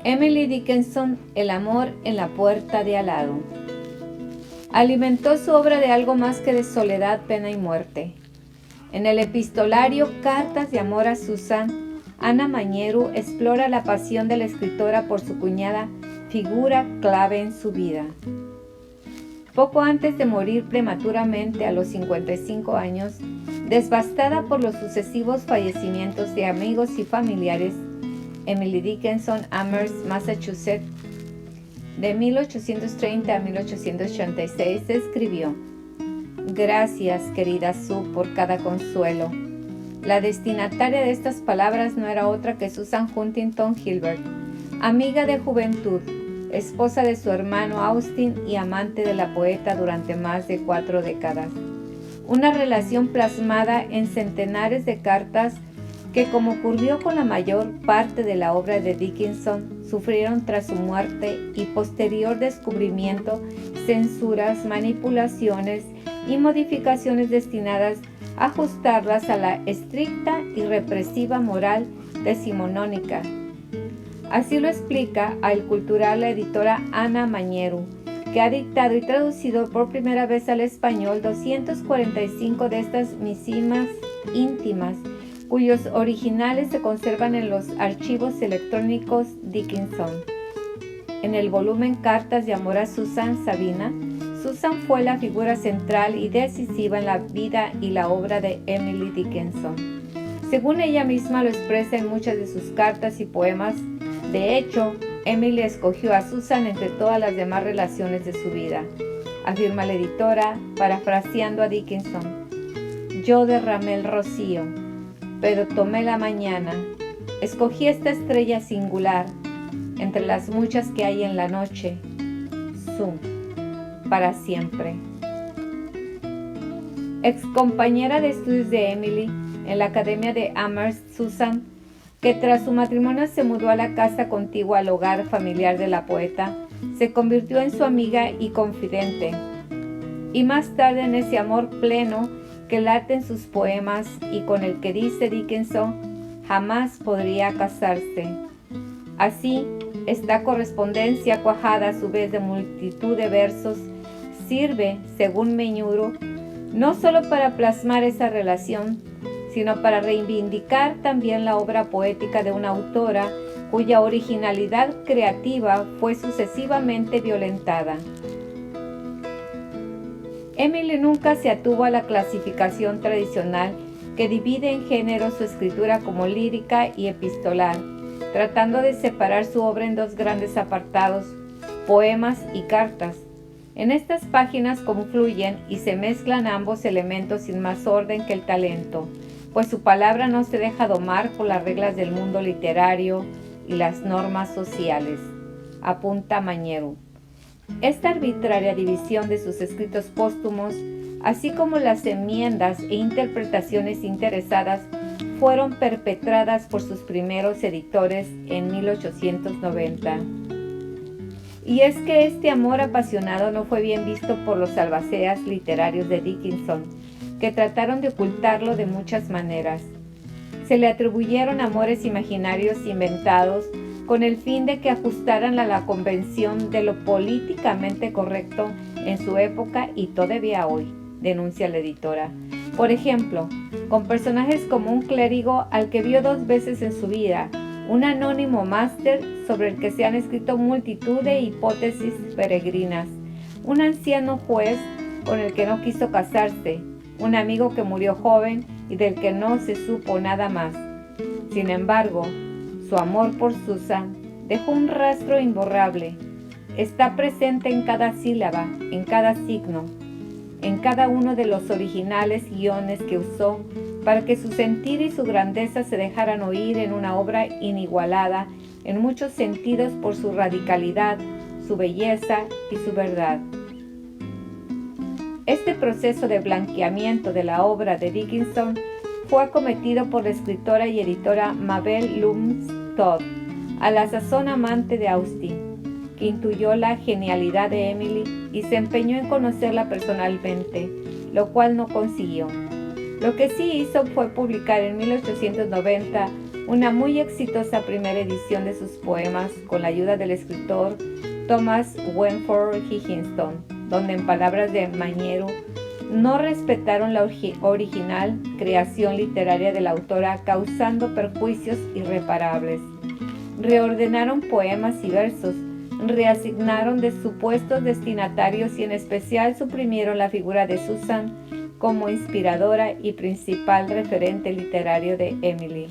Emily Dickinson, El amor en la puerta de al lado. Alimentó su obra de algo más que de soledad, pena y muerte. En el epistolario Cartas de amor a Susan, Ana Mañeru explora la pasión de la escritora por su cuñada, figura clave en su vida. Poco antes de morir prematuramente a los 55 años, devastada por los sucesivos fallecimientos de amigos y familiares, Emily Dickinson, Amherst, Massachusetts, de 1830 a 1886, escribió: «Gracias, querida Sue, por cada consuelo». La destinataria de estas palabras no era otra que Susan Huntington Gilbert, amiga de juventud, esposa de su hermano Austin y amante de la poeta durante más de 4 décadas. Una relación plasmada en centenares de cartas que, como ocurrió con la mayor parte de la obra de Dickinson, sufrieron tras su muerte y posterior descubrimiento censuras, manipulaciones y modificaciones destinadas a ajustarlas a la estricta y represiva moral decimonónica. Así lo explica al cultural la editora Ana Mañeru, que ha dictado y traducido por primera vez al español 245 de estas misimas íntimas, cuyos originales se conservan en los archivos electrónicos Dickinson. En el volumen Cartas de amor a Susan Sabina, Susan fue la figura central y decisiva en la vida y la obra de Emily Dickinson. Según ella misma lo expresa en muchas de sus cartas y poemas, de hecho, Emily escogió a Susan entre todas las demás relaciones de su vida. Afirma la editora, parafraseando a Dickinson: «Yo derramé el rocío, pero tomé la mañana. Escogí esta estrella singular, entre las muchas que hay en la noche. Sue, para siempre». Ex compañera de estudios de Emily en la Academia de Amherst, Susan, que tras su matrimonio se mudó a la casa contigua al hogar familiar de la poeta, se convirtió en su amiga y confidente, y más tarde en ese amor pleno que late en sus poemas y con el que, dice Dickinson, jamás podría casarse. Así, esta correspondencia cuajada a su vez de multitud de versos sirve, según Mañeru, no solo para plasmar esa relación, sino para reivindicar también la obra poética de una autora cuya originalidad creativa fue sucesivamente violentada. Emily nunca se atuvo a la clasificación tradicional que divide en género su escritura como lírica y epistolar, tratando de separar su obra en dos grandes apartados, poemas y cartas. En estas páginas confluyen y se mezclan ambos elementos sin más orden que el talento, pues su palabra no se deja domar por las reglas del mundo literario y las normas sociales, apunta Mañeru. Esta arbitraria división de sus escritos póstumos, así como las enmiendas e interpretaciones interesadas, fueron perpetradas por sus primeros editores en 1890. Y es que este amor apasionado no fue bien visto por los albaceas literarios de Dickinson, que trataron de ocultarlo de muchas maneras. Se le atribuyeron amores imaginarios inventados con el fin de que ajustaran a la convención de lo políticamente correcto en su época y todavía hoy, denuncia la editora. Por ejemplo, con personajes como un clérigo al que vio 2 veces en su vida, un anónimo máster sobre el que se han escrito multitud de hipótesis peregrinas, un anciano juez con el que no quiso casarse, un amigo que murió joven y del que no se supo nada más. Sin embargo, su amor por Susan dejó un rastro imborrable. Está presente en cada sílaba, en cada signo, en cada uno de los originales guiones que usó para que su sentir y su grandeza se dejaran oír en una obra inigualada en muchos sentidos por su radicalidad, su belleza y su verdad. Este proceso de blanqueamiento de la obra de Dickinson fue acometido por la escritora y editora Mabel Loomis Todd, a la sazón amante de Austin, que intuyó la genialidad de Emily y se empeñó en conocerla personalmente, lo cual no consiguió. Lo que sí hizo fue publicar en 1890 una muy exitosa primera edición de sus poemas con la ayuda del escritor Thomas Wentworth Higginson, donde en palabras de Mañero, no respetaron la original creación literaria de la autora, causando perjuicios irreparables. Reordenaron poemas y versos, reasignaron de supuestos destinatarios y en especial suprimieron la figura de Susan como inspiradora y principal referente literario de Emily.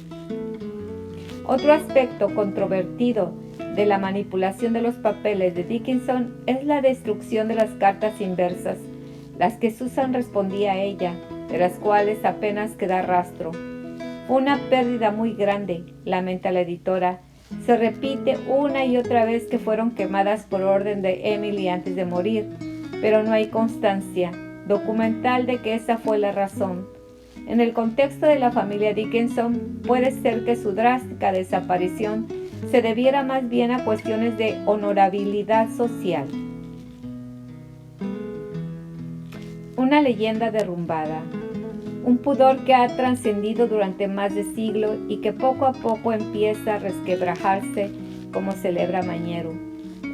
Otro aspecto controvertido de la manipulación de los papeles de Dickinson es la destrucción de las cartas inversas, las que Susan respondía a ella, de las cuales apenas queda rastro. Fue una pérdida muy grande, lamenta la editora. Se repite una y otra vez que fueron quemadas por orden de Emily antes de morir, pero no hay constancia documental de que esa fue la razón. En el contexto de la familia Dickinson, puede ser que su drástica desaparición se debiera más bien a cuestiones de honorabilidad social. Una leyenda derrumbada. Un pudor que ha trascendido durante más de siglo y que poco a poco empieza a resquebrajarse, como celebra Mañero.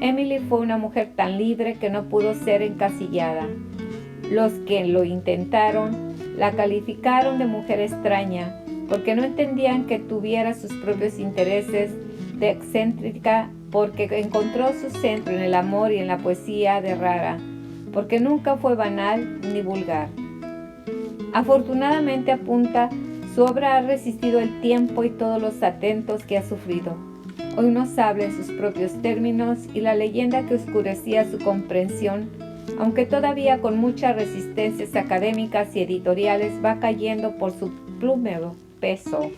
Emily fue una mujer tan libre que no pudo ser encasillada. Los que lo intentaron la calificaron de mujer extraña porque no entendían que tuviera sus propios intereses, de excéntrica porque encontró su centro en el amor y en la poesía de rara, porque nunca fue banal ni vulgar. Afortunadamente, apunta, su obra ha resistido el tiempo y todos los atentos que ha sufrido. Hoy nos habla en sus propios términos y la leyenda que oscurecía su comprensión, aunque todavía con muchas resistencias académicas y editoriales, va cayendo por su plumero peso.